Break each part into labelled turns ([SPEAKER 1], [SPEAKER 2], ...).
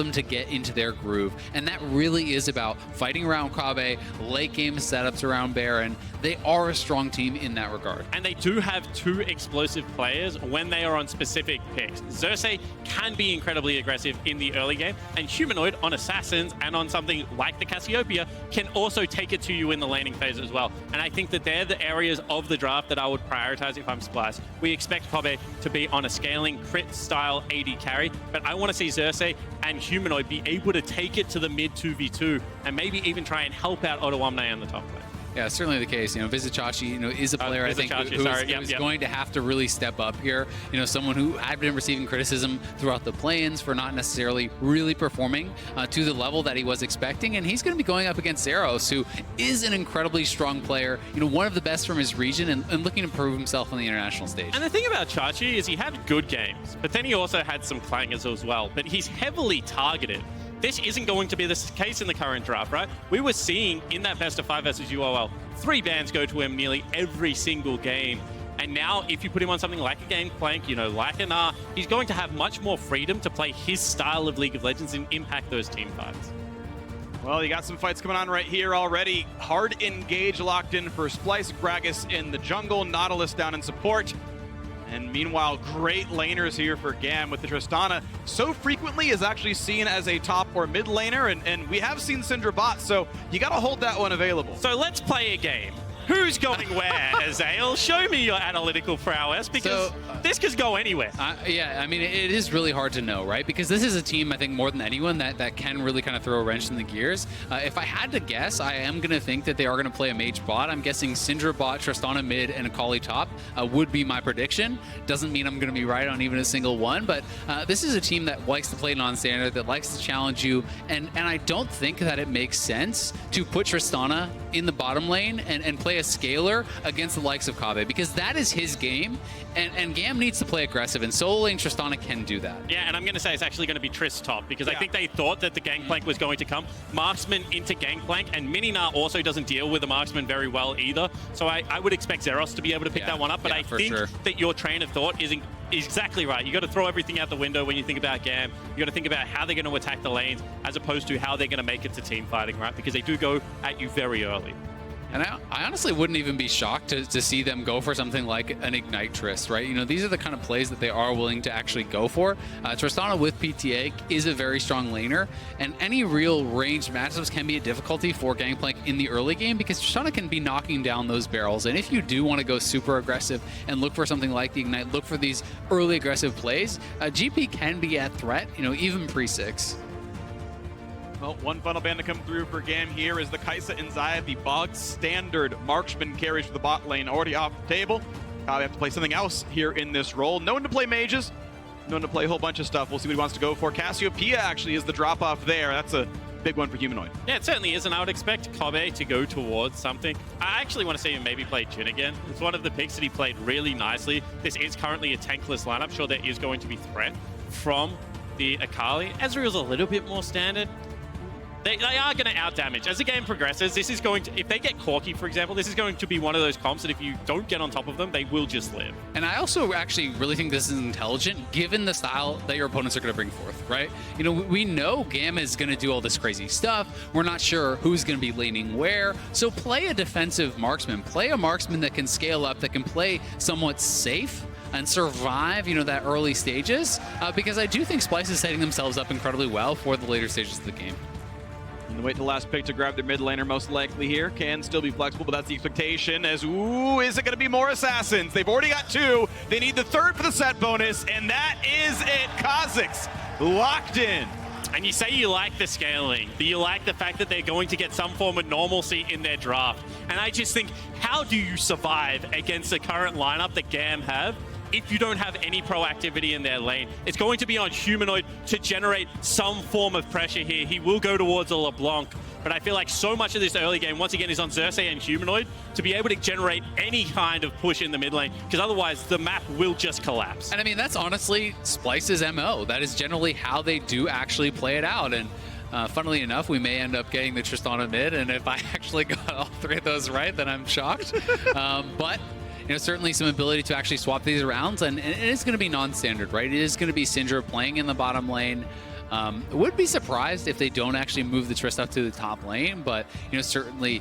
[SPEAKER 1] them to get into their groove. And that really is about fighting around Kobbe, late game setups around Baron. They are a strong team in that regard.
[SPEAKER 2] And they do have two explosive players when they are on specific picks. Xerxes can be incredibly aggressive in the early game, and Humanoid on Assassins and on something like the Cassiopeia can also take it to you in the laning phase as well. And I think that they're the areas of the draft that I would prioritize if I'm Splice. We expect Kobbe to be on a scaling crit style AD carry, but I want to see Xerxes and Humanoid be able to take it to the mid 2v2 and maybe even try and help out Ottawamne on the top lane.
[SPEAKER 1] Yeah, certainly the case. Vizicachi, is a player I think who's going to have to really step up here. Someone who had been receiving criticism throughout the play-ins for not necessarily really performing to the level that he was expecting, and he's going to be going up against Zeros, who is an incredibly strong player. One of the best from his region, and looking to prove himself on the international stage.
[SPEAKER 2] And the thing about Chachi is he had good games, but then he also had some clangers as well. But he's heavily targeted. This isn't going to be the case in the current draft, right? We were seeing in that best of 5 versus UOL, 3 bans go to him nearly every single game. And now if you put him on something like a Gangplank, like an R, he's going to have much more freedom to play his style of League of Legends and impact those team fights.
[SPEAKER 3] Well, you got some fights coming on right here already. Hard engage locked in for Splice, Gragas in the jungle, Nautilus down in support. And meanwhile, great laners here for GAM with the Tristana. So frequently is actually seen as a top or mid laner, and we have seen Syndra bot, so you gotta hold that one available.
[SPEAKER 2] So let's play a game. Who's going where, Azael? Show me your analytical prowess, because this could go anywhere.
[SPEAKER 1] Yeah, I mean, it is really hard to know, right? Because this is a team, I think, more than anyone, that can really kind of throw a wrench in the gears. If I had to guess, I am going to think that they are going to play a mage bot. I'm guessing Syndra bot, Tristana mid, and Akali top would be my prediction. Doesn't mean I'm going to be right on even a single one, but this is a team that likes to play non-standard, that likes to challenge you, and I don't think that it makes sense to put Tristana in the bottom lane and play a scaler against the likes of Kobbe, because that is his game, and GAM needs to play aggressive, and solo lane Tristana can do that.
[SPEAKER 2] Yeah, and I'm going to say it's actually going to be Triss top, because I think they thought that the Gangplank was going to come. Marksman into Gangplank, and Mininar also doesn't deal with the Marksman very well either, so I would expect Zeros to be able to pick that one up, but I think that your train of thought is exactly right. You got to throw everything out the window when you think about GAM. You got to think about how they're going to attack the lanes as opposed to how they're going to make it to team fighting, right? Because they do go at you very early.
[SPEAKER 1] And I honestly wouldn't even be shocked to see them go for something like an Ignite Triss, right? These are the kind of plays that they are willing to actually go for. Tristana with PTA is a very strong laner, and any real ranged matchups can be a difficulty for Gangplank in the early game, because Tristana can be knocking down those barrels. And if you do want to go super aggressive and look for something like the Ignite, look for these early aggressive plays, GP can be at threat, even pre-6.
[SPEAKER 3] Well, one final ban to come through for GAM here is the Kaisa and Zaya, the bog standard marksman carries for the bot lane, already off the table. They have to play something else here in this role. Known to play mages, known to play a whole bunch of stuff. We'll see what he wants to go for. Cassiopeia actually is the drop-off there. That's a big one for Humanoid.
[SPEAKER 2] Yeah, it certainly is, and I would expect Kobbe to go towards something. I actually want to see him maybe play Jhin again. It's one of the picks that he played really nicely. This is currently a tankless lineup. Sure, there is going to be threat from the Akali. Ezreal's a little bit more standard. They are going to outdamage. As the game progresses, this is going to, if they get Corki, for example, this is going to be one of those comps that if you don't get on top of them, they will just live.
[SPEAKER 1] And I also actually really think this is intelligent, given the style that your opponents are going to bring forth, right? We know GAM is going to do all this crazy stuff. We're not sure who's going to be laning where. So play a defensive marksman. Play a marksman that can scale up, that can play somewhat safe and survive, that early stages, because I do think Splice is setting themselves up incredibly well for the later stages of the game.
[SPEAKER 3] And wait till last pick to grab their mid laner most likely here. Can still be flexible, but that's the expectation as, ooh, is it going to be more Assassins? They've already got 2. They need the 3rd for the set bonus, and that is it. Kha'Zix locked in.
[SPEAKER 2] And you say you like the scaling, but you like the fact that they're going to get some form of normalcy in their draft. And I just think, how do you survive against the current lineup that GAM have if you don't have any proactivity in their lane? It's going to be on Humanoid to generate some form of pressure here. He will go towards a LeBlanc, but I feel like so much of this early game, once again, is on Xerxes and Humanoid to be able to generate any kind of push in the mid lane, because otherwise the map will just collapse.
[SPEAKER 1] And I mean, that's honestly Splice's MO. That is generally how they do actually play it out. And funnily enough, we may end up getting the Tristana mid, and if I actually got all 3 of those right, then I'm shocked. But certainly some ability to actually swap these around, and it is going to be non-standard, right? It is going to be Syndra playing in the bottom lane. Would be surprised if they don't actually move the Trist up to the top lane, but certainly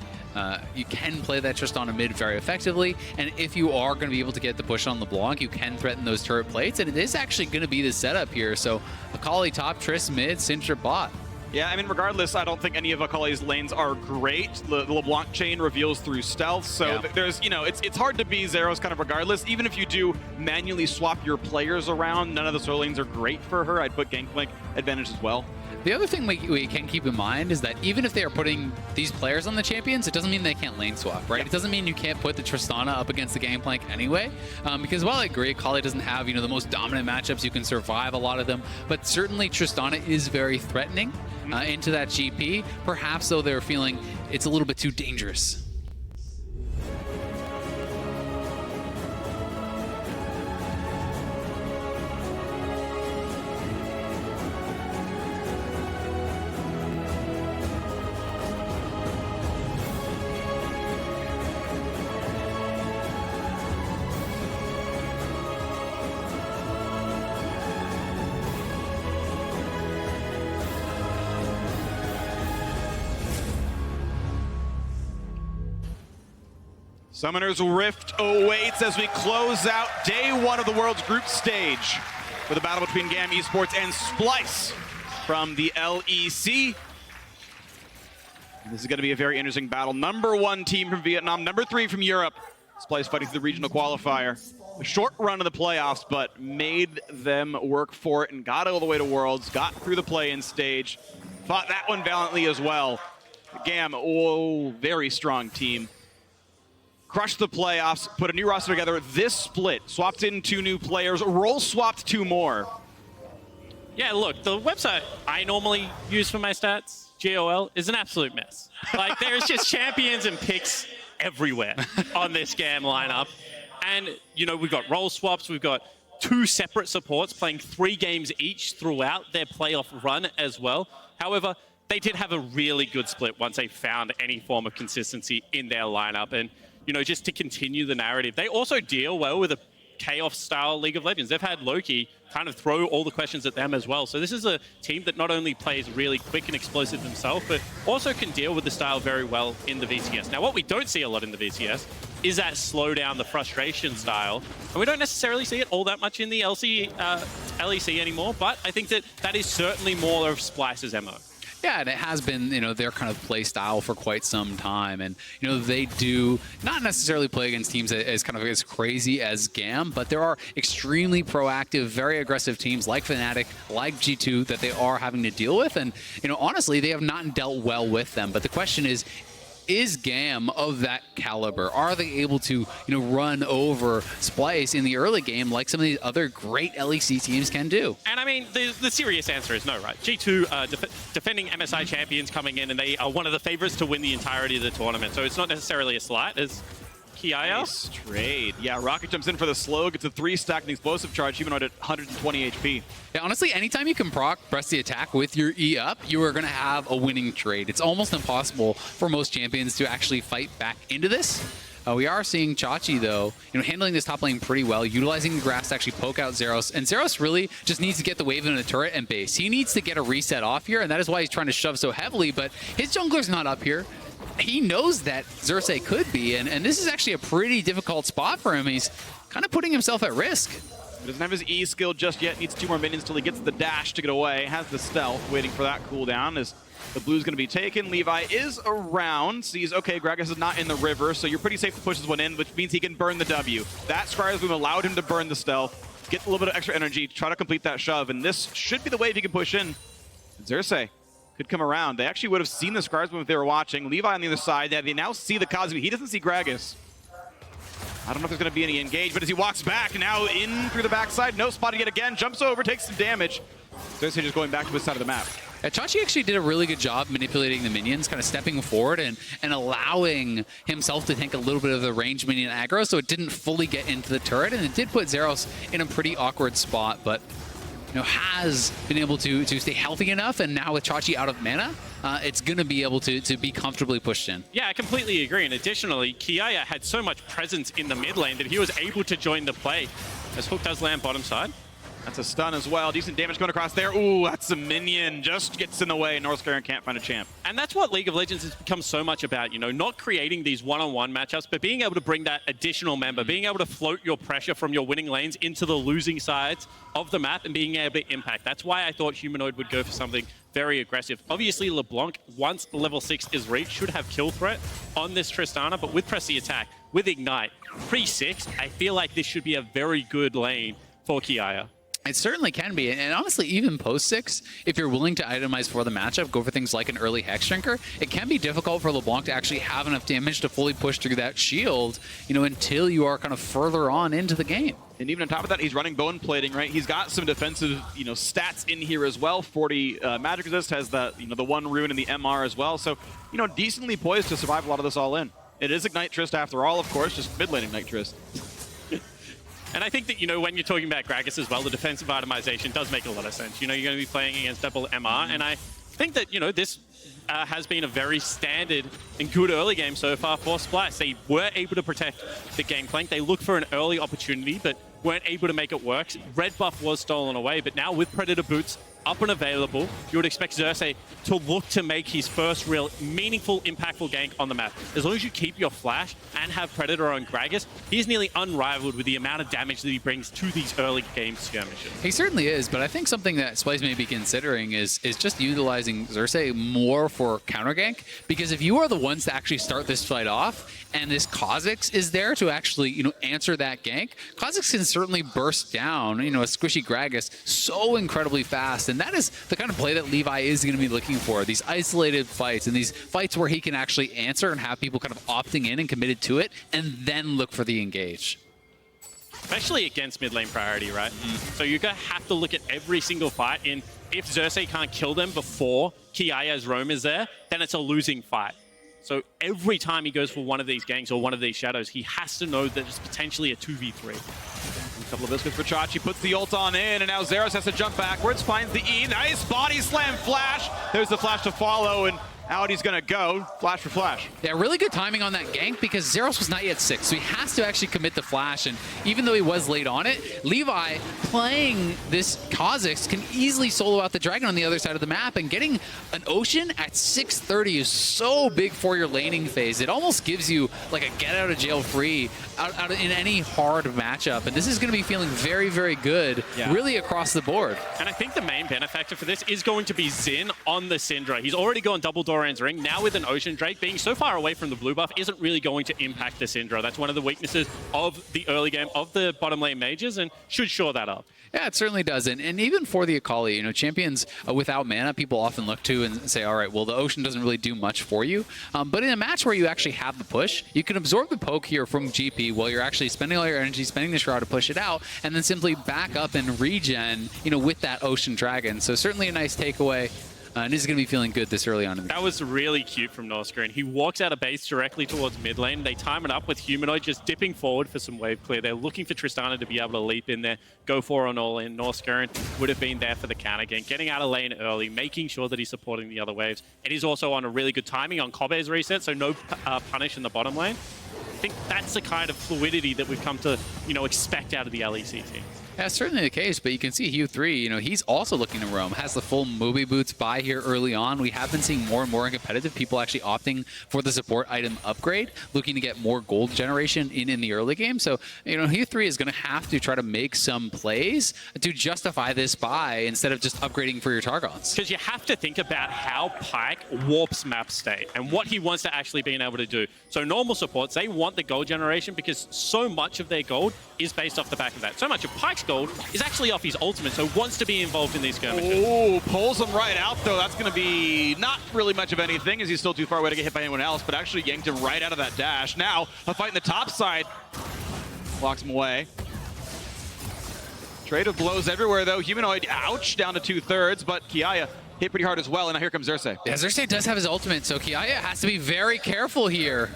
[SPEAKER 1] you can play that Tristana mid very effectively, and if you are going to be able to get the push on LeBlanc, you can threaten those turret plates, and it is actually going to be the setup here. So Akali top, Trist mid, Syndra bot.
[SPEAKER 3] Yeah, I mean, regardless, I don't think any of Akali's lanes are great. The LeBlanc chain reveals through stealth, so there's, it's hard to be Zeros kind of regardless. Even if you do manually swap your players around, none of the solo lanes are great for her. I'd put Gangplank advantage as well.
[SPEAKER 1] The other thing we can keep in mind is that even if they are putting these players on the champions, it doesn't mean they can't lane swap, right? It doesn't mean you can't put the Tristana up against the Gangplank anyway, because while I agree, Akali doesn't have, the most dominant matchups, you can survive a lot of them, but certainly Tristana is very threatening into that GP. Perhaps, though, they're feeling it's a little bit too dangerous.
[SPEAKER 3] Summoner's Rift awaits as we close out day one of the world's group stage for the battle between GAM Esports and Splice from the LEC. This is going to be a very interesting battle. Number 1 team from Vietnam, number 3 from Europe. Splice fighting through the regional qualifier. A short run of the playoffs, but made them work for it and got all the way to Worlds, got through the play-in stage, fought that one valiantly as well. GAM, very strong team. Crushed the playoffs, put a new roster together. This split, swapped in 2 new players, role swapped 2 more.
[SPEAKER 2] Yeah, look, the website I normally use for my stats, GOL, is an absolute mess. Like, there's just champions and picks everywhere on this GAM lineup. And, we've got role swaps, we've got 2 separate supports playing 3 games each throughout their playoff run as well. However, they did have a really good split once they found any form of consistency in their lineup. And just to continue the narrative. They also deal well with a chaos-style League of Legends. They've had Loki kind of throw all the questions at them as well. So this is a team that not only plays really quick and explosive themselves, but also can deal with the style very well in the VCS. Now, what we don't see a lot in the VCS is that slow down, the frustration style. And we don't necessarily see it all that much in the LEC anymore, but I think that is certainly more of Splice's MO.
[SPEAKER 1] Yeah, and it has been, their kind of play style for quite some time. And, they do not necessarily play against teams as kind of as crazy as GAM, but there are extremely proactive, very aggressive teams like Fnatic, like G2 that they are having to deal with. And, honestly, they have not dealt well with them. But the question is GAM of that caliber? Are they able to, run over Splice in the early game like some of these other great LEC teams can do? And
[SPEAKER 2] I mean, the serious answer is no, right? G2 defending MSI champions coming in, and they are one of the favorites to win the entirety of the tournament. So it's not necessarily a slight as Kiaya.
[SPEAKER 3] Nice trade. Yeah, Rocket jumps in for the slow, gets a 3-stack and explosive charge, humanoid at 120 HP.
[SPEAKER 1] Yeah, honestly, anytime you can press the attack with your E up, you are going to have a winning trade. It's almost impossible for most champions to actually fight back into this. We are seeing Chachi, though, handling this top lane pretty well, utilizing the grass to actually poke out Zeros. And Zeros really just needs to get the wave in the turret and base. He needs to get a reset off here, and that is why he's trying to shove so heavily, but his jungler's not up here. He knows that Xerxes could be, and this is actually a pretty difficult spot for him. He's kind of putting himself at risk.
[SPEAKER 3] He doesn't have his E skill just yet. Needs 2 more minions till he gets the dash to get away. Has the stealth, waiting for that cooldown as the blue's going to be taken. Levi is around, sees, okay, Gragas is not in the river, so you're pretty safe to push this one in, which means he can burn the W. That Scryer's Boom allowed him to burn the stealth, get a little bit of extra energy, try to complete that shove, and this should be the wave he can push in. Xerxes could come around. They actually would have seen the Scryer's Boom if they were watching. Levi on the other side, they now see the Cosby. He doesn't see Gragas. I don't know if there's going to be any engage, but as he walks back, now in through the backside, no spotting yet again, jumps over, takes some damage. Xerxes just going back to his side of the map.
[SPEAKER 1] Yeah, Chachi actually did a really good job manipulating the minions, kind of stepping forward and allowing himself to take a little bit of the range minion aggro, so it didn't fully get into the turret, and it did put Zeros in a pretty awkward spot, but has been able to stay healthy enough, and now with Chachi out of mana, it's going to be able to be comfortably pushed in.
[SPEAKER 2] Yeah, I completely agree, and additionally, Kiaya had so much presence in the mid lane that he was able to join the play, as Hook does land bottom side.
[SPEAKER 3] That's a stun as well. Decent damage going across there. Ooh, that's a minion. Just gets in the way. North Korea can't find a champ.
[SPEAKER 2] And that's what League of Legends has become so much about, you know, not creating these one-on-one matchups, but being able to bring that additional member, being able to float your pressure from your winning lanes into the losing sides of the map and being able to impact. That's why I thought Humanoid would go for something very aggressive. Obviously, LeBlanc, once level 6 is reached, should have kill threat on this Tristana, but with Pressy Attack, with Ignite, pre-6, I feel like this should be a very good lane for Kiaya.
[SPEAKER 1] It certainly can be, and honestly, even post-6, if you're willing to itemize for the matchup, go for things like an early Hex Drinker, it can be difficult for LeBlanc to actually have enough damage to fully push through that shield, you know, until you are kind of further on into the game.
[SPEAKER 3] And even on top of that, he's running Bone Plating, right? He's got some defensive, you know, stats in here as well. 40 magic resist, has the, you know, the 1 rune and the MR as well. So, you know, decently poised to survive a lot of this all in. It is Ignite Trist after all, of course, just mid lane Ignite Trist.
[SPEAKER 2] And I think that, you know, when you're talking about Gragas as well, the defensive itemization does make a lot of sense. You know, you're going to be playing against double MR, and I think that, you know, this has been a very standard and good early game so far for Splice. They were able to protect the Gangplank. They looked for an early opportunity, but weren't able to make it work. Red buff was stolen away, but now with Predator boots up and available, you would expect Xerxes to look to make his first real meaningful, impactful gank on the map. As long as you keep your flash and have Predator on Gragas, he's nearly unrivaled with the amount of damage that he brings to these early game skirmishes.
[SPEAKER 1] He certainly is, but I think something that Splice may be considering is just utilizing Xerxes more for counter gank, because if you are the ones to actually start this fight off, and this Kha'Zix is there to actually, you know, answer that gank, Kha'Zix can certainly burst down, you know, a squishy Gragas so incredibly fast, and that is the kind of play that Levi is going to be looking for. These isolated fights, and these fights where he can actually answer and have people kind of opting in and committed to it, and then look for the engage.
[SPEAKER 2] Especially against mid lane priority, right? So you're going to have to look at every single fight, and if Xerxes can't kill them before Kiaya's roam is there, then it's a losing fight. So every time he goes for one of these ganks or one of these shadows, he has to know that it's potentially a 2v3.
[SPEAKER 3] A couple of biscuits for Chachi, puts the ult on in, and now Zeros has to jump backwards, finds the E, nice body slam flash. There's the flash to follow, and out he's gonna go, flash for flash.
[SPEAKER 1] Yeah, really good timing on that gank, because Zeros was not yet 6, so he has to actually commit the flash, and even though he was late on it, Levi playing this Kha'Zix can easily solo out the dragon on the other side of the map, and getting an Ocean at 630 is so big for your laning phase. It almost gives you like a get out of jail free out in any hard matchup, and this is gonna be feeling very, very good, really across the board.
[SPEAKER 2] And I think the main benefactor for this is going to be Xin on the Syndra. He's already gone double Doran's ring. Now with an Ocean Drake being so far away from the blue buff isn't really going to impact the Syndra. That's one of the weaknesses of the early game of the bottom lane mages, and should shore that up.
[SPEAKER 1] Yeah, it certainly does. And even for the Akali, you know, champions without mana, people often look to and say, all right, well, the Ocean doesn't really do much for you. But in a match where you actually have the push, you can absorb the poke here from GP while you're actually spending all your energy, spending the Shroud to push it out, and then simply back up and regen, you know, with that Ocean Dragon. So certainly a nice takeaway. And this is going to be feeling good this early on in the game.
[SPEAKER 2] That was really cute from Northscreen. He walks out of base directly towards mid lane. They time it up with Humanoid just dipping forward for some wave clear. They're looking for Tristana to be able to leap in there, go for an all-in. Northscreen would have been there for the counter again, getting out of lane early, making sure that he's supporting the other waves. It is also on a really good timing on Kobe's reset, so no punish in the bottom lane. I think that's the kind of fluidity that we've come to, you know, expect out of the LEC team.
[SPEAKER 1] Yeah, that's certainly the case, but you can see Hugh 3, you know, he's also looking to roam, has the full Moby Boots buy here early on. We have been seeing more and more in competitive people actually opting for the support item upgrade, looking to get more gold generation in the early game. So, you know, Hugh 3 is going to have to try to make some plays to justify this buy instead of just upgrading for your Targons.
[SPEAKER 2] Because you have to think about how Pyke warps map state and what he wants to actually be able to do. So normal supports, they want the gold generation because so much of their gold is based off the back of that. So much of Pyke's gold is actually off his ultimate, so wants to be involved in these skirmishes.
[SPEAKER 3] Oh, pulls him right out, though. That's going to be not really much of anything, as he's still too far away to get hit by anyone else, but actually yanked him right out of that dash. Now, a fight in the top side. Blocks him away. Trade of blows everywhere, though. Humanoid, ouch, down to 2/3, but Kiaya hit pretty hard as well, and now here comes Xerxes.
[SPEAKER 1] Yeah, Xerxes does have his ultimate, so Kiaya has to be very careful here.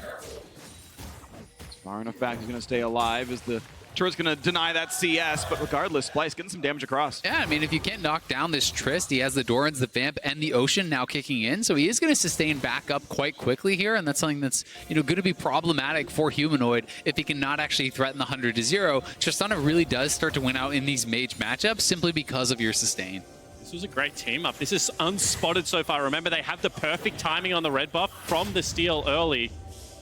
[SPEAKER 3] Far enough back, he's going to stay alive as the Turret's going to deny that CS, but regardless, Splyce getting some damage across.
[SPEAKER 1] Yeah, I mean, if you can't knock down this Trist, he has the Dorans, the Vamp, and the Ocean now kicking in, so he is going to sustain back up quite quickly here, and that's something that's, you know, going to be problematic for Humanoid if he cannot actually threaten the 100 to 0. Tristana really does start to win out in these mage matchups simply because of your sustain.
[SPEAKER 2] This was a great team up. This is unspotted so far. Remember, they have the perfect timing on the red buff from the steal early.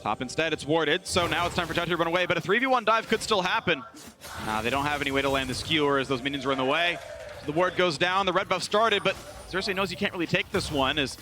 [SPEAKER 3] Top instead, it's warded, so now it's time for Chachi to run away, but a 3v1 dive could still happen. They don't have any way to land the skewer as those minions are in the way. The ward goes down, the red buff started, but Xerxes knows you can't really take this one as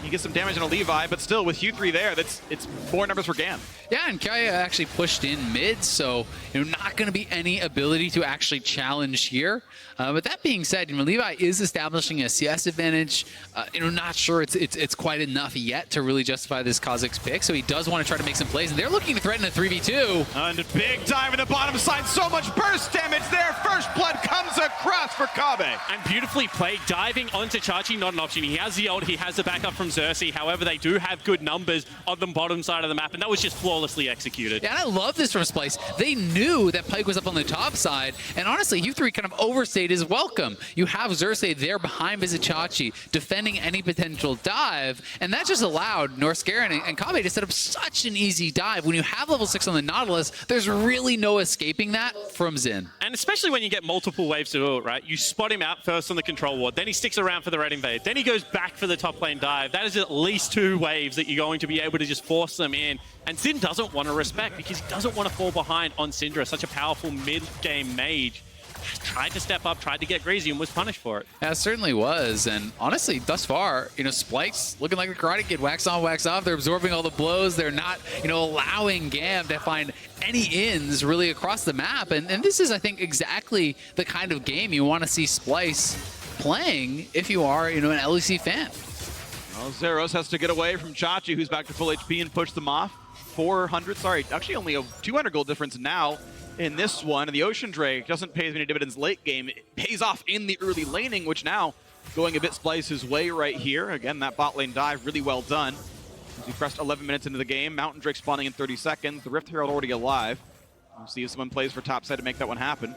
[SPEAKER 3] you get some damage on a Levi, but still with Q3 there, it's more numbers for GAM.
[SPEAKER 1] Yeah, and Kaya actually pushed in mid, so not going to be any ability to actually challenge here. But that being said, Levi is establishing a CS advantage. Not sure it's quite enough yet to really justify this Kha'Zix pick, so he does want to try to make some plays, and they're looking to threaten a 3v2.
[SPEAKER 3] And a big dive in the bottom side, so much burst damage there. First blood comes across for Kabe.
[SPEAKER 2] And beautifully played, diving onto Chachi, not an option. He has the ult, he has the backup from Xerxes. However, they do have good numbers on the bottom side of the map, and that was just flawlessly executed.
[SPEAKER 1] Yeah, and I love this from Splyce. They knew that Pyke was up on the top side, and honestly, U3 kind of overstayed his welcome. You have Xerxes there behind Vizichachi, defending any potential dive, and that just allowed Norscarin and Kabe to set up such an easy dive. When you have level 6 on the Nautilus, there's really no escaping that from Xin.
[SPEAKER 2] And especially when you get multiple waves to ult, right? You spot him out first on the control ward, then he sticks around for the red invade, then he goes back for the top lane dive. That is at least 2 waves that you're going to be able to just force them in. And Xin doesn't want to respect because he doesn't want to fall behind on Syndra, such a powerful mid-game mage. Tried to step up, tried to get greasy, and was punished for it.
[SPEAKER 1] Yeah, it certainly was. And honestly, thus far, Splyce looking like a Karate Kid. Wax on, wax off. They're absorbing all the blows. They're not, allowing GAM to find any ins really across the map. And this is, I think, exactly the kind of game you want to see Splyce playing if you are, an LEC fan.
[SPEAKER 3] Well, Zeros has to get away from Chachi, who's back to full HP, and push them off. 400, sorry, actually only a 200 gold difference now in this one. And the Ocean Drake doesn't pay as many dividends late game. It pays off in the early laning, which now going a bit Splyce's way right here. Again, that bot lane dive really well done. As we pressed 11 minutes into the game, Mountain Drake spawning in 30 seconds. The Rift Herald already alive. We'll see if someone plays for top side to make that one happen.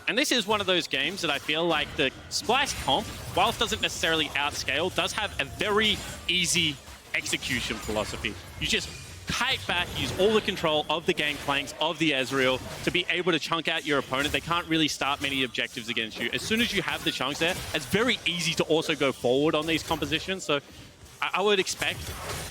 [SPEAKER 2] And this is one of those games that I feel like the Splyce comp, whilst doesn't necessarily outscale, does have a very easy execution philosophy. You just kite back, use all the control of the gangplanks, of the Ezreal, to be able to chunk out your opponent. They can't really start many objectives against you. As soon as you have the chunks there, it's very easy to also go forward on these compositions. So I would expect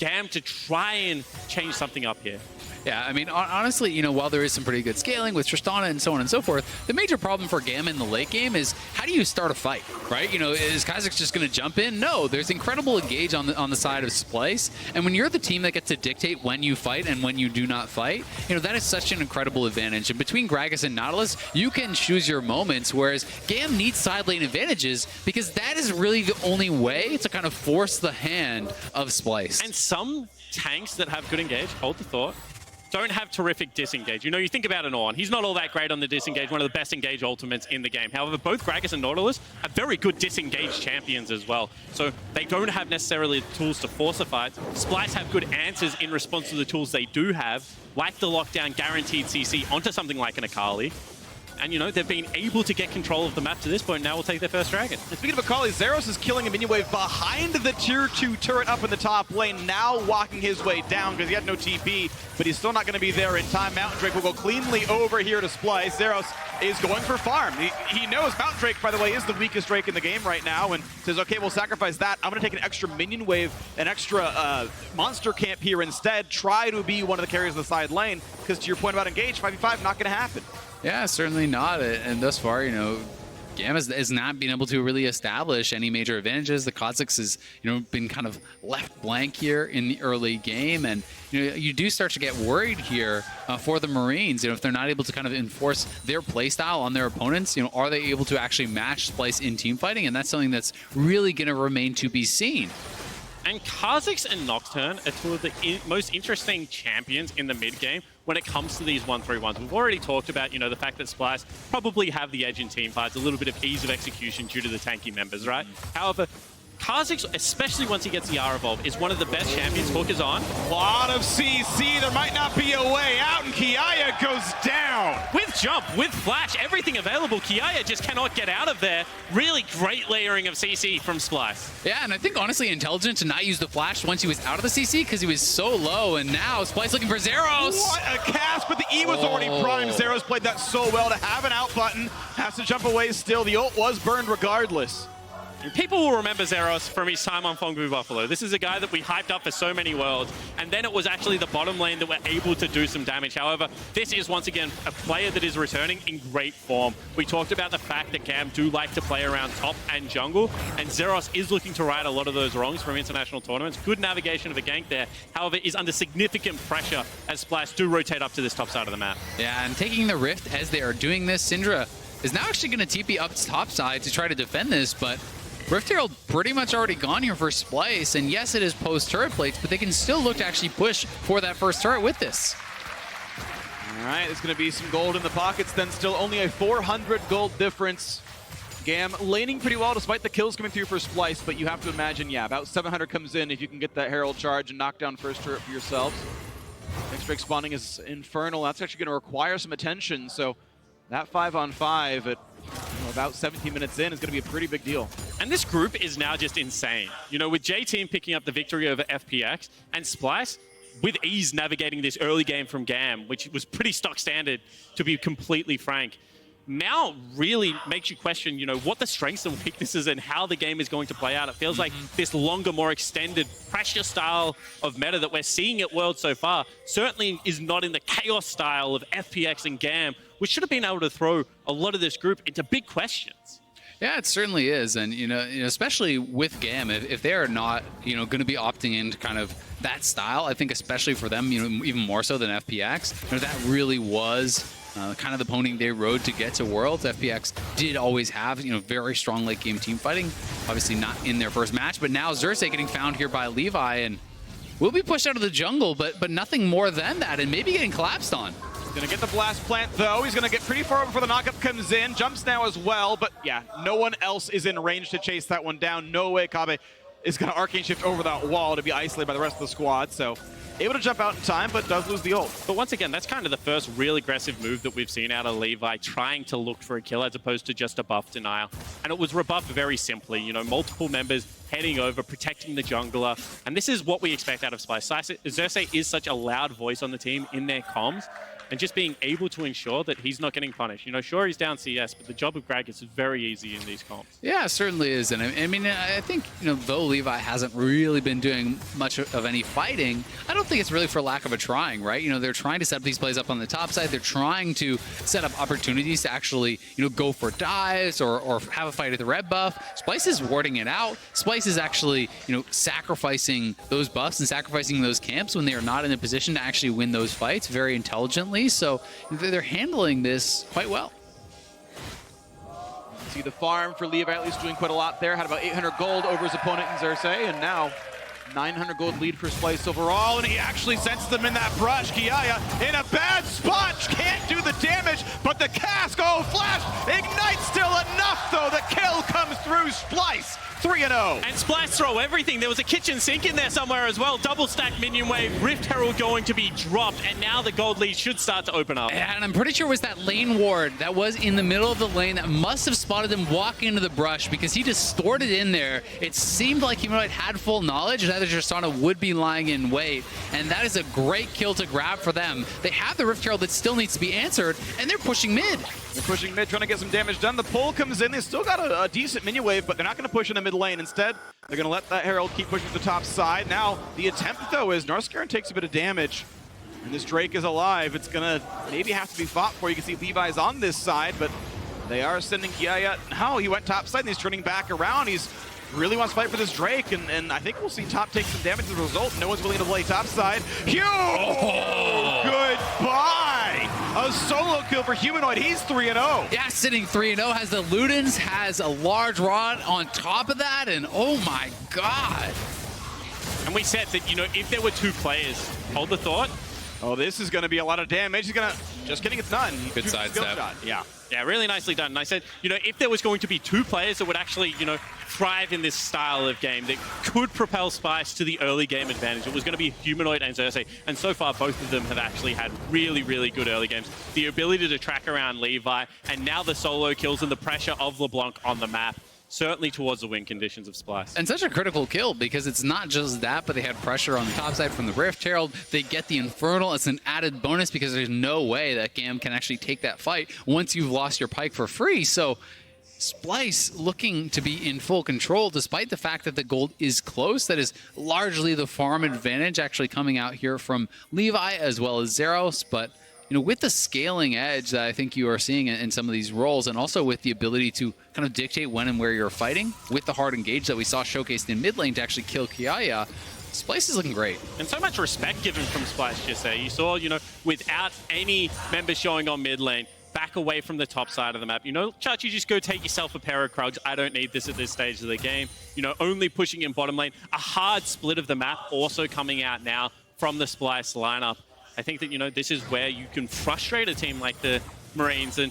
[SPEAKER 2] GAM to try and change something up here.
[SPEAKER 1] Yeah, I mean, honestly, while there is some pretty good scaling with Tristana and so on and so forth, the major problem for GAM in the late game is how do you start a fight, right? Is Kha'Zix just going to jump in? No, there's incredible engage on the side of Splyce, and when you're the team that gets to dictate when you fight and when you do not fight, that is such an incredible advantage. And between Gragas and Nautilus, you can choose your moments, whereas GAM needs side lane advantages because that is really the only way to kind of force the hand of Splyce.
[SPEAKER 2] And some tanks that have good engage, hold the thought, don't have terrific disengage. You think about an Ornn. He's not all that great on the disengage, one of the best engage ultimates in the game. However, both Gragas and Nautilus are very good disengage champions as well. So they don't have necessarily the tools to force a fight. Splyce have good answers in response to the tools they do have, like the lockdown guaranteed CC onto something like an Akali. And, they've been able to get control of the map to this point. Now we'll take their first dragon.
[SPEAKER 3] And speaking of Akali, Zeros is killing a minion wave behind the tier 2 turret up in the top lane, now walking his way down because he had no TP, but he's still not going to be there in time. Mountain Drake will go cleanly over here to Splyce. Zeros is going for farm. He knows Mountain Drake, by the way, is the weakest Drake in the game right now, and says, okay, we'll sacrifice that. I'm going to take an extra minion wave, an extra monster camp here instead, try to be one of the carriers in the side lane, because to your point about engage, 5v5, not going to happen.
[SPEAKER 1] Yeah, certainly not. And thus far, GAM has not been able to really establish any major advantages. The Kha'Zix has, been kind of left blank here in the early game. And, you do start to get worried here for the Marines. If they're not able to kind of enforce their playstyle on their opponents, are they able to actually match Splyce in team fighting? And that's something that's really going to remain to be seen.
[SPEAKER 2] And Kha'Zix and Nocturne are two of the most interesting champions in the mid-game when it comes to these 1-3-1s. We've already talked about, the fact that Splyce probably have the edge in team fights, a little bit of ease of execution due to the tanky members, right? However, Kha'Zix, especially once he gets the R evolve, is one of the best champions. Hook is on.
[SPEAKER 3] A lot of CC. There might not be a way out, and Kiaya goes down.
[SPEAKER 2] With jump, with flash, everything available, Kiaya just cannot get out of there. Really great layering of CC from Splice.
[SPEAKER 1] Yeah, and I think honestly intelligent to not use the flash once he was out of the CC because he was so low, and now Splice looking for Zeros.
[SPEAKER 3] What a cast, but the E was already primed. Zeros played that so well to have an out button. Has to jump away still. The ult was burned regardless.
[SPEAKER 2] People will remember Zeros from his time on Fongbu Buffalo. This is a guy that we hyped up for so many worlds, and then it was actually the bottom lane that were able to do some damage. However, this is once again a player that is returning in great form. We talked about the fact that GAM do like to play around top and jungle, and Zeros is looking to right a lot of those wrongs from international tournaments. Good navigation of a gank there, however, is under significant pressure as Splice do rotate up to this top side of the map.
[SPEAKER 1] Yeah, and taking the Rift as they are doing this, Syndra is now actually going to TP up top side to try to defend this, but Rift Herald pretty much already gone here for Splice, and yes, it is post-turret plates, but they can still look to actually push for that first turret with this.
[SPEAKER 3] All right, there's going to be some gold in the pockets, then still only a 400 gold difference. GAM laning pretty well despite the kills coming through for Splice, but you have to imagine, yeah, about 700 comes in if you can get that Herald charge and knock down first turret for yourselves. Next break spawning is Infernal. That's actually going to require some attention, so that 5-on-5 at about 17 minutes in is going to be a pretty big deal.
[SPEAKER 2] And this group is now just insane. You know, with J-Team picking up the victory over FPX and Splice with ease navigating this early game from GAM, which was pretty stock standard, to be completely frank, now really makes you question, you know, what the strengths and weaknesses and how the game is going to play out. It feels like this longer, more extended pressure style of meta that we're seeing at World so far certainly is not in the chaos style of FPX and GAM, which should have been able to throw a lot of this group into big questions.
[SPEAKER 1] Yeah, it certainly is, and you know, especially with GAM, if they are not, you know, going to be opting into kind of that style, I think especially for them, you know, even more so than FPX, you know, that really was kind of the pony they rode to get to Worlds. FPX did always have, you know, very strong late game team fighting. Obviously not in their first match, but now Xerxes getting found here by Levi and will be pushed out of the jungle, but nothing more than that, and maybe getting collapsed on.
[SPEAKER 3] Gonna get the blast plant though. He's gonna get pretty far before the knockup comes in. Jumps now as well, but yeah, no one else is in range to chase that one down. No way Kabe is gonna arcane shift over that wall to be isolated by the rest of the squad. So able to jump out in time, but does lose the ult.
[SPEAKER 2] But once again, that's kind of the first real aggressive move that we've seen out of Levi, trying to look for a kill as opposed to just a buff denial. And it was rebuffed very simply, you know, multiple members heading over, protecting the jungler. And this is what we expect out of Splice. Xerxes is such a loud voice on the team in their comms, and just being able to ensure that he's not getting punished. You know, sure, he's down CS, but the job of Gragas is very easy in these comps.
[SPEAKER 1] Yeah, it certainly is. And I mean, I think, you know, though Levi hasn't really been doing much of any fighting, I don't think it's really for lack of a trying, right? You know, they're trying to set these plays up on the top side. They're trying to set up opportunities to actually, you know, go for dives or have a fight at the red buff. Splice is warding it out. Splice is actually, you know, sacrificing those buffs and sacrificing those camps when they are not in a position to actually win those fights very intelligently. So they're handling this quite well.
[SPEAKER 3] See the farm for Levi at least doing quite a lot there. Had about 800 gold over his opponent in Xerxes, and now 900 gold lead for Splice overall, and he actually senses them in that brush. Kiaya in a bad spot, can't do the damage, but the cask, oh, flash, ignites still enough though. The kill comes through Splice. 3-0.
[SPEAKER 2] And Splice throw everything. There was a kitchen sink in there somewhere as well. Double stack minion wave, Rift Herald going to be dropped, and now the gold lead should start to open up.
[SPEAKER 1] And I'm pretty sure it was that lane ward that was in the middle of the lane that must have spotted him walking into the brush because he distorted in there. It seemed like he might have had full knowledge that Tristana would be lying in wait, and that is a great kill to grab for them. They have the Rift Herald that still needs to be answered, and they're pushing mid.
[SPEAKER 3] They're pushing mid, trying to get some damage done. The pull comes in. They still got a decent minion wave, but they're not going to push in the mid lane. Instead, they're going to let that Herald keep pushing to the top side. Now, the attempt, though, is Narskaran takes a bit of damage, and this Drake is alive. It's going to maybe have to be fought for. You can see Levi's on this side, but they are sending Kiaya. No, he went top side, and he's turning back around. He's really wants to fight for this Drake, and I think we'll see top take some damage as a result. No one's willing to play top side. Huge! Oh. Goodbye! A solo kill for Humanoid. He's 3-0.
[SPEAKER 1] Yeah, sitting 3-0, has the Ludens, has a large rod on top of that, and oh my god.
[SPEAKER 2] And we said that, you know, if there were two players, hold the thought.
[SPEAKER 3] Oh, this is going to be a lot of damage. He's going to, just kidding, it's none.
[SPEAKER 1] Good sidestep.
[SPEAKER 3] Yeah.
[SPEAKER 2] Yeah, really nicely done. And I said, if there was going to be two players that would actually, thrive in this style of game that could propel Spice to the early game advantage, it was going to be Humanoid and Xerxes. And so far, both of them have actually had really, really good early games. The ability to track around Levi, and now the solo kills and the pressure of LeBlanc on the map. Certainly towards the win conditions of Splice.
[SPEAKER 1] And such a critical kill, because it's not just that, but they had pressure on the top side from the Rift Herald. They get the Infernal. It's an added bonus because there's no way that GAM can actually take that fight once you've lost your Pike for free. So Splice looking to be in full control, despite the fact that the gold is close. That is largely the farm advantage actually coming out here from Levi as well as Zeros. But with the scaling edge that I think you are seeing in some of these roles, and also with the ability to kind of dictate when and where you're fighting, with the hard engage that we saw showcased in mid lane to actually kill Kiaya, Splice is looking great.
[SPEAKER 2] And so much respect given from Splice, just say. You saw, without any members showing on mid lane, back away from the top side of the map. Chachi, just go take yourself a pair of Krugs. I don't need this at this stage of the game. Only pushing in bottom lane. A hard split of the map also coming out now from the Splice lineup. I think that, this is where you can frustrate a team like the Marines and,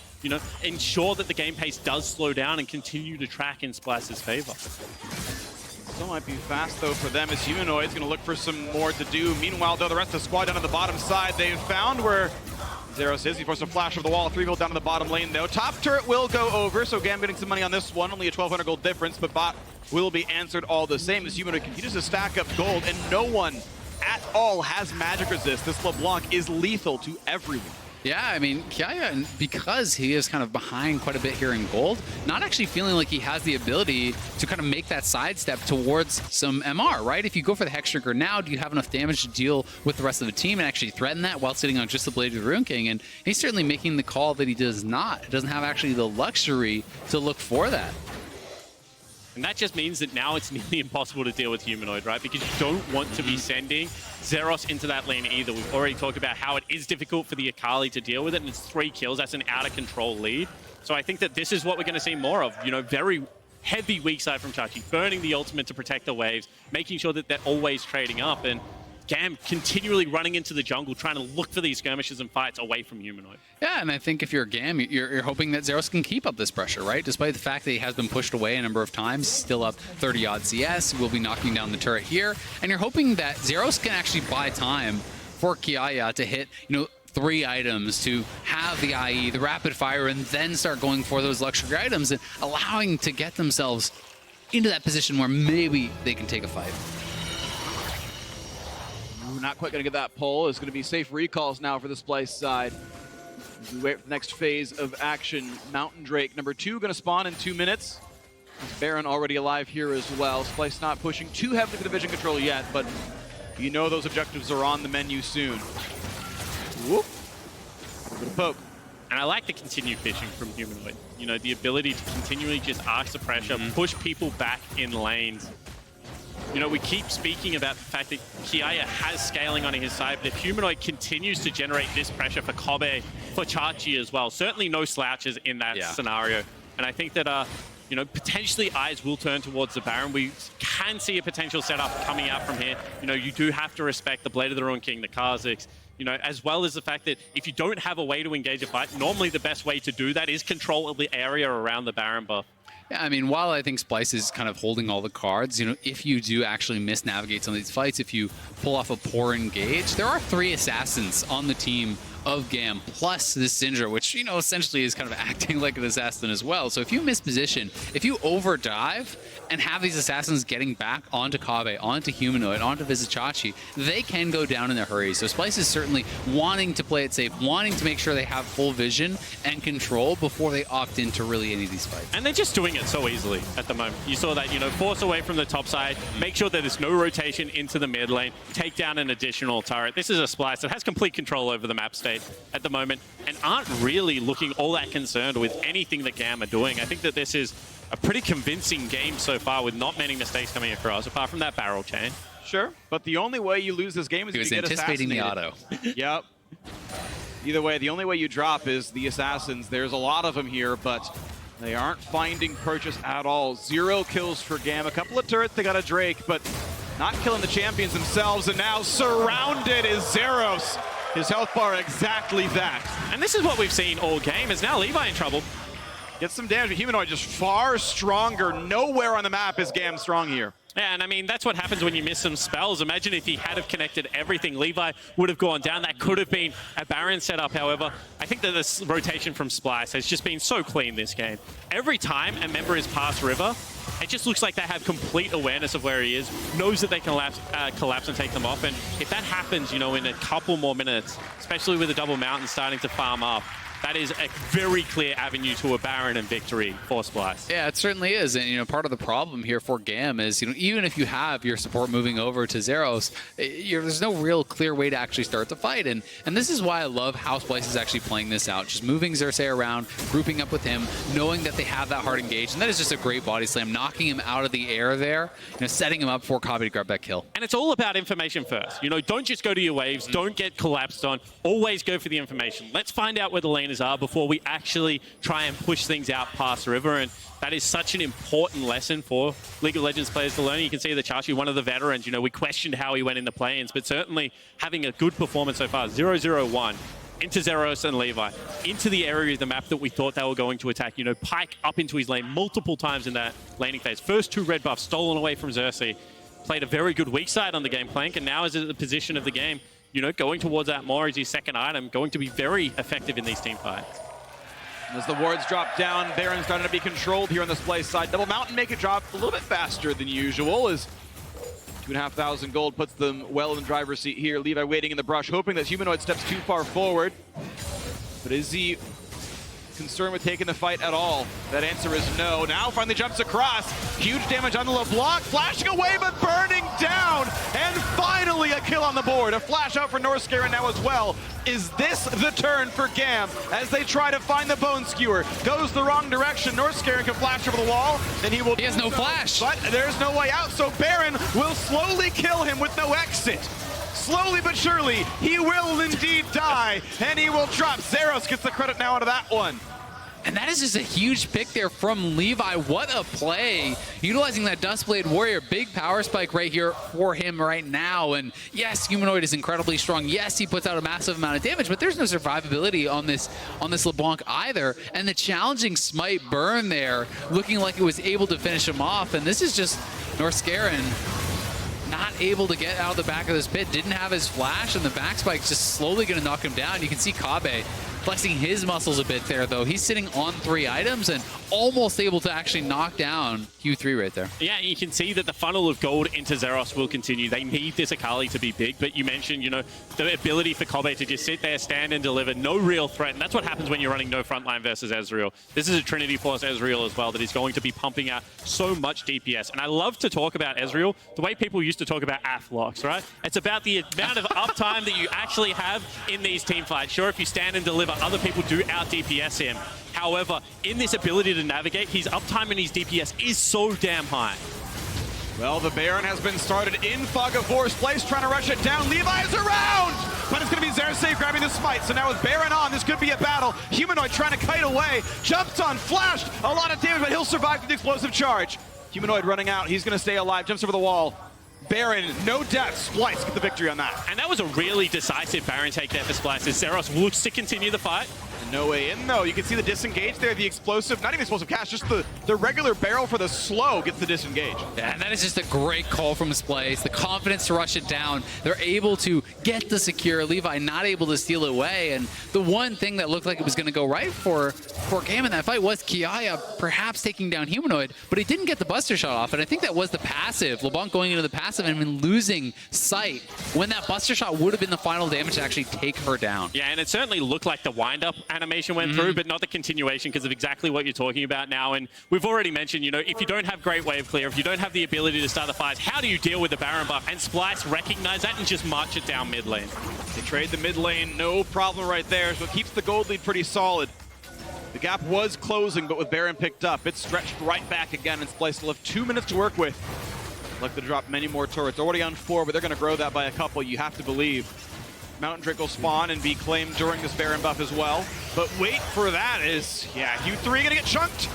[SPEAKER 2] ensure that the game pace does slow down and continue to track in Splice's favor.
[SPEAKER 3] Still might be fast, though, for them as Humanoid's going to look for some more to do. Meanwhile, though, the rest of the squad down on the bottom side, they've found where Zeros is. He forced a flash over the wall. 3 mil down to the bottom lane, though. Top turret will go over, so GAM getting some money on this one. Only a 1,200 gold difference, but bot will be answered all the same as Humanoid continues to stack up gold, and no one at all has magic resist. This LeBlanc is lethal to everyone.
[SPEAKER 1] Yeah, I mean, Kiaya, because he is kind of behind quite a bit here in gold, not actually feeling like he has the ability to kind of make that sidestep towards some MR, right? If you go for the Hex Trigger now, do you have enough damage to deal with the rest of the team and actually threaten that while sitting on just the Blade of the Rune King? And he's certainly making the call that he does not. He doesn't have actually the luxury to look for that.
[SPEAKER 2] And that just means that now it's nearly impossible to deal with Humanoid, right? Because you don't want to be sending Zeros into that lane either. We've already talked about how it is difficult for the Akali to deal with it, and it's 3 kills. That's an out-of-control lead. So I think that this is what we're going to see more of. Very heavy weak side from Chachi, burning the ultimate to protect the waves, making sure that they're always trading up, and GAM continually running into the jungle, trying to look for these skirmishes and fights away from Humanoid.
[SPEAKER 1] Yeah, and I think if you're GAM, you're hoping that Zeros can keep up this pressure, right? Despite the fact that he has been pushed away a number of times, still up 30-odd CS, will be knocking down the turret here. And you're hoping that Zeros can actually buy time for Kiaya to hit, 3 items, to have the IE, the rapid fire, and then start going for those luxury items and allowing to get themselves into that position where maybe they can take a fight.
[SPEAKER 4] Not quite going to get that pull. It's going to be safe recalls now for the Splice side. We wait for the next phase of action. Mountain Drake, number 2, going to spawn in 2 minutes. Baron already alive here as well. Splice not pushing too heavily for the vision control yet, but those objectives are on the menu soon. Whoop. A little bit of poke.
[SPEAKER 2] And I like the continued fishing from Humanoid. The ability to continually just arc the pressure, push people back in lanes. We keep speaking about the fact that Kiaya has scaling on his side, but if Humanoid continues to generate this pressure for Kobe, for Chachi as well, certainly no slouches in that scenario. And I think that, potentially eyes will turn towards the Baron. We can see a potential setup coming out from here. You do have to respect the Blade of the Ruin King, the Kha'Zix, as well as the fact that if you don't have a way to engage a fight, normally the best way to do that is control the area around the Baron buff.
[SPEAKER 1] Yeah, I mean, while I think Splice is kind of holding all the cards, if you do actually misnavigate some of these fights, if you pull off a poor engage, there are 3 assassins on the team of GAM, plus this Syndra, which, essentially is kind of acting like an assassin as well. So if you misposition, if you overdive and have these assassins getting back onto Kabe, onto Humanoid, onto Vizichachi, they can go down in a hurry. So Splice is certainly wanting to play it safe, wanting to make sure they have full vision and control before they opt into really any of these fights.
[SPEAKER 2] And they're just doing it so easily at the moment. You saw that, force away from the top side, make sure that there's no rotation into the mid lane, take down an additional turret. This is a Splice that has complete control over the map state at the moment and aren't really looking all that concerned with anything that GAM are doing. I think that this is a pretty convincing game so far with not many mistakes coming across, apart from that barrel chain.
[SPEAKER 3] Sure, but the only way you lose this game is if you get
[SPEAKER 1] anticipating the
[SPEAKER 3] assassinated.
[SPEAKER 1] auto.
[SPEAKER 3] Yep. Either way, the only way you drop is the assassins. There's a lot of them here, but they aren't finding purchase at all. 0 kills for GAM. A couple of turrets, they got a Drake, but not killing the champions themselves. And now surrounded is Zeros. His health bar exactly that.
[SPEAKER 2] And this is what we've seen all game, is now Levi in trouble.
[SPEAKER 3] Gets some damage, but Humanoid just far stronger. Nowhere on the map is GAM strong here.
[SPEAKER 2] Yeah, and I mean, that's what happens when you miss some spells. Imagine if he had have connected everything. Levi would have gone down. That could have been a Baron setup. However, I think that this rotation from Splice has just been so clean this game. Every time a member is past River, it just looks like they have complete awareness of where he is, knows that they can collapse and take them off. And if that happens, you know, in a couple more minutes, especially with the double mountain starting to farm up, that is a very clear avenue to a Baron and victory for Splice.
[SPEAKER 1] Yeah, it certainly is. And, you know, part of the problem here for GAM is, you know, even if you have your support moving over to Zeros, there's no real clear way to actually start the fight. And this is why I love how Splice is actually playing this out. Just moving Xerxes around, grouping up with him, knowing that they have that hard engage. And that is just a great body slam, knocking him out of the air there, you know, setting him up for Kobbe to grab that kill.
[SPEAKER 2] And it's all about information first. You know, don't just go to your waves, don't get collapsed on, always go for the information. Let's find out where the laners are before we actually try and push things out past River. And that is such an important lesson for League of Legends players to learn. You can see that Chachi, one of the veterans, you know, we questioned how he went in the play-ins, but certainly having a good performance so far. 0-0-1 into Zeros and Levi, into the area of the map that we thought they were going to attack. You know, Pyke up into his lane multiple times in that laning phase. First 2 red buffs stolen away from Xerxes. Played a very good weak side on the game plank, and now is at the position of the game, you know, going towards that more as his second item, going to be very effective in these team fights.
[SPEAKER 3] As the wards drop down, Baron's starting to be controlled here on the Splice side. Double Mountain make it drop a little bit faster than usual, as 2,500 gold puts them well in the driver's seat here. Levi waiting in the brush, hoping that Humanoid steps too far forward. But is he concerned with taking the fight at all? That answer is no. Now finally jumps across. Huge damage on the LeBlanc, flashing away but burning down. And finally a kill on the board. A flash out for Northscaren now as well. Is this the turn for GAM as they try to find the Bone Skewer? Goes the wrong direction. Northscaren can flash over the wall, then he will.
[SPEAKER 1] He has no flash.
[SPEAKER 3] But there's no way out, so Baron will slowly kill him with no exit. Slowly but surely, he will indeed die, and he will drop. Zeros gets the credit now out of that one.
[SPEAKER 1] And that is just a huge pick there from Levi. What a play. Utilizing that Duskblade Warrior. Big power spike right here for him right now. And yes, Humanoid is incredibly strong. Yes, he puts out a massive amount of damage, but there's no survivability on this LeBlanc either. And the challenging smite burn there, looking like it was able to finish him off. And this is just Northscaren not able to get out of the back of this pit. Didn't have his flash, and the back spike's just slowly going to knock him down. You can see Kobbe flexing his muscles a bit there, though. He's sitting on 3 items and almost able to actually knock down Q3 right there.
[SPEAKER 2] Yeah, you can see that the funnel of gold into Zeros will continue. They need this Akali to be big, but you mentioned, you know, the ability for Kobbe to just sit there, stand and deliver, no real threat. And that's what happens when you're running no frontline versus Ezreal. This is a Trinity Force Ezreal as well that is going to be pumping out so much DPS. And I love to talk about Ezreal the way people used to talk about Athlocks, right? It's about the amount of uptime that you actually have in these team fights. Sure, if you stand and deliver, other people do out DPS him. However, in this ability to navigate, his uptime and his DPS is so damn high.
[SPEAKER 3] Well, the Baron has been started in Fog of War's place, trying to rush it down. Levi is around, but it's going to be Xerxes grabbing the smite. So now with Baron on, this could be a battle. Humanoid trying to kite away, jumps on, flashed, a lot of damage, but he'll survive with the explosive charge. Humanoid running out, he's going to stay alive, jumps over the wall. Baron, no death. Splice get the victory on that.
[SPEAKER 2] And that was a really decisive Baron take there for Splice, as Zeros looks to continue the fight.
[SPEAKER 3] No way in, though. You can see the disengage there, the explosive, not even explosive cast, just the regular barrel for the slow gets the disengage.
[SPEAKER 1] Yeah, and that is just a great call from Splice. The confidence to rush it down. They're able to get the secure. Levi not able to steal it away. And the one thing that looked like it was going to go right for GAM in that fight was Kiaya perhaps taking down Humanoid, but he didn't get the Buster Shot off. And I think that was the passive. LeBlanc going into the passive and then losing sight when that Buster Shot would have been the final damage to actually take her down.
[SPEAKER 2] Yeah, and it certainly looked like the wind-up animation went through, but not the continuation because of exactly what you're talking about now. And we've already mentioned, you know, if you don't have great wave clear, if you don't have the ability to start the fights, how do you deal with the Baron buff? And Splice recognize that and just march it down mid lane.
[SPEAKER 3] They trade the mid lane, no problem right there, so it keeps the gold lead pretty solid. The gap was closing, but with Baron picked up, it's stretched right back again, and Splice will have 2 minutes to work with. Like to drop many more turrets. Already on 4, but they're going to grow that by a couple, you have to believe. Mountain Drake will spawn and be claimed during this Baron buff as well. But wait for that is, yeah, Q3 going to get chunked.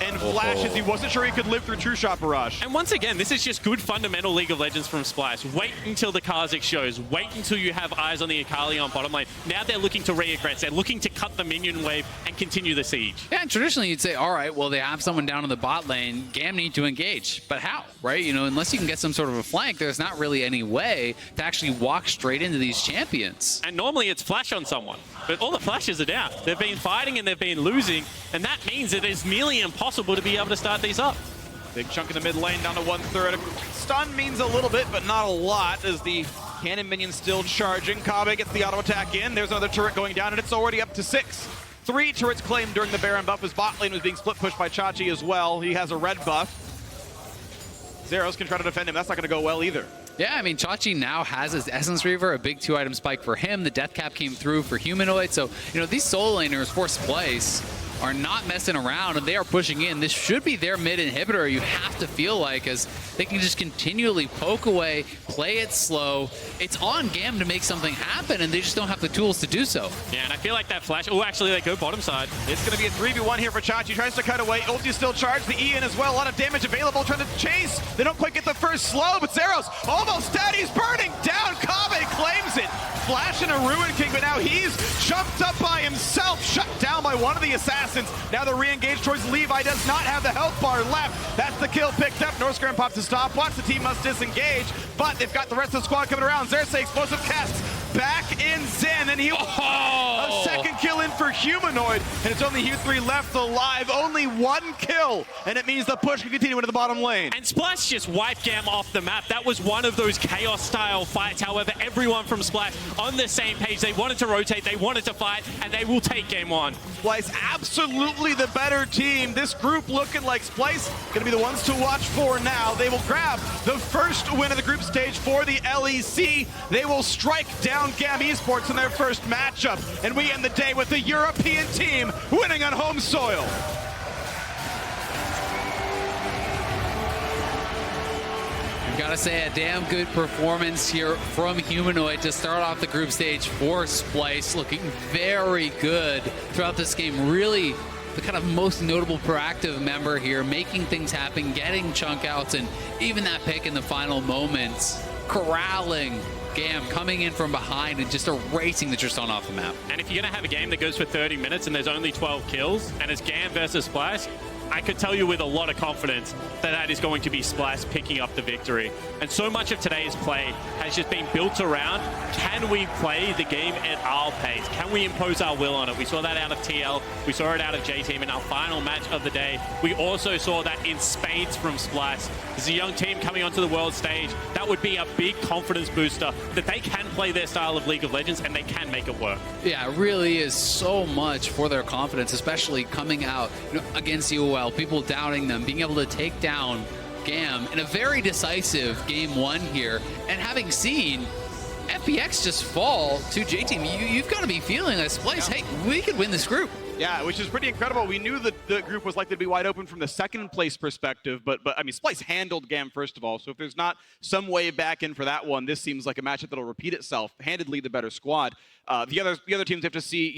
[SPEAKER 3] and flashes. He wasn't sure he could live through True Shot Barrage.
[SPEAKER 2] And once again, this is just good fundamental League of Legends from Splice. Wait until the Kha'Zix shows. Wait until you have eyes on the Akali on bottom lane. Now they're looking to re-aggress. They're looking to cut the minion wave and continue the siege.
[SPEAKER 1] Yeah, and traditionally you'd say, all right, well, they have someone down in the bot lane. GAM need to engage. But how, right? You know, unless you can get some sort of a flank, there's not really any way to actually walk straight into these champions.
[SPEAKER 2] And normally it's flash on someone. But all the flashes are down. They've been fighting and they've been losing. And that means it is nearly impossible to be able to start these up.
[SPEAKER 3] Big chunk in the mid lane, down to 1/3. Stun means a little bit, but not a lot, as the cannon minion still charging. Kobbe gets the auto attack in. There's another turret going down, and it's already up to 6. 3 turrets claimed during the Baron buff, as bot lane was being split pushed by Chachi as well. He has a red buff. Zeros can try to defend him. That's not going to go well either.
[SPEAKER 1] Yeah, I mean, Chachi now has his Essence Reaver, a big 2-item spike for him. The Death Cap came through for Humanoid. So, you know, these solo laners for Splice are not messing around, and they are pushing in. This should be their mid inhibitor, you have to feel like, as they can just continually poke away, play it slow. It's on GAM to make something happen, and they just don't have the tools to do so.
[SPEAKER 2] Yeah, and I feel like that flash... Oh, actually, they go bottom side.
[SPEAKER 3] It's going to be a 3v1 here for Chachi. Tries to cut away. Ulti still charged. The E in as well. A lot of damage available. Trying to chase. They don't quite get the first slow, but Zeros almost dead. He's burning down. Kobbe claims it. Flash and a Ruin King, but now he's jumped up by himself. Shut down by one of the assassins. Now the re-engage towards Levi does not have the health bar left. That's the kill picked up. Norscram pops a stopwatch. The team must disengage, but they've got the rest of the squad coming around. Xerxes explosive casts back in Zen, and he a second kill in for Humanoid, and it's only Hu3 left alive. Only 1 kill, and it means the push can continue into the bottom lane.
[SPEAKER 2] And Splash just wiped GAM off the map. That was one of those chaos-style fights. However, everyone from Splash on the same page. They wanted to rotate, they wanted to fight, and they will take game 1.
[SPEAKER 3] Splice absolutely the better team. This group looking like Splice going to be the ones to watch for now. They will grab the first win of the group stage for the LEC. They will strike down GAM Esports in their first matchup, and we end the day with the European team winning on home soil.
[SPEAKER 1] Gotta say, a damn good performance here from Humanoid to start off the group stage for Splice. Looking very good throughout this game. Really the kind of most notable proactive member here, making things happen, getting chunk outs, and even that pick in the final moments, corralling GAM, coming in from behind and just erasing the Tristan off the map.
[SPEAKER 2] And if you're going to have a game that goes for 30 minutes and there's only 12 kills, and it's GAM versus Splice, I could tell you with a lot of confidence that that is going to be Splice picking up the victory. And so much of today's play has just been built around, can we play the game at our pace? Can we impose our will on it? We saw that out of TL, we saw it out of J-Team in our final match of the day. We also saw that in spades from Splice. There's a young team coming onto the world stage. That would be a big confidence booster that they can play their style of League of Legends and they can make it work.
[SPEAKER 1] Yeah, it really is so much for their confidence, especially coming out, you know, against UOL. People doubting them, being able to take down GAM in a very decisive game 1 here, and having seen FPX just fall to J-Team, you've got to be feeling this place. Hey, we could win this group.
[SPEAKER 3] Yeah, which is pretty incredible. We knew that the group was likely to be wide open from the second place perspective, but I mean, Splice handled GAM first of all, so if there's not some way back in for that one, this seems like a matchup that'll repeat itself. Handedly the better squad. The other teams have to see, you know,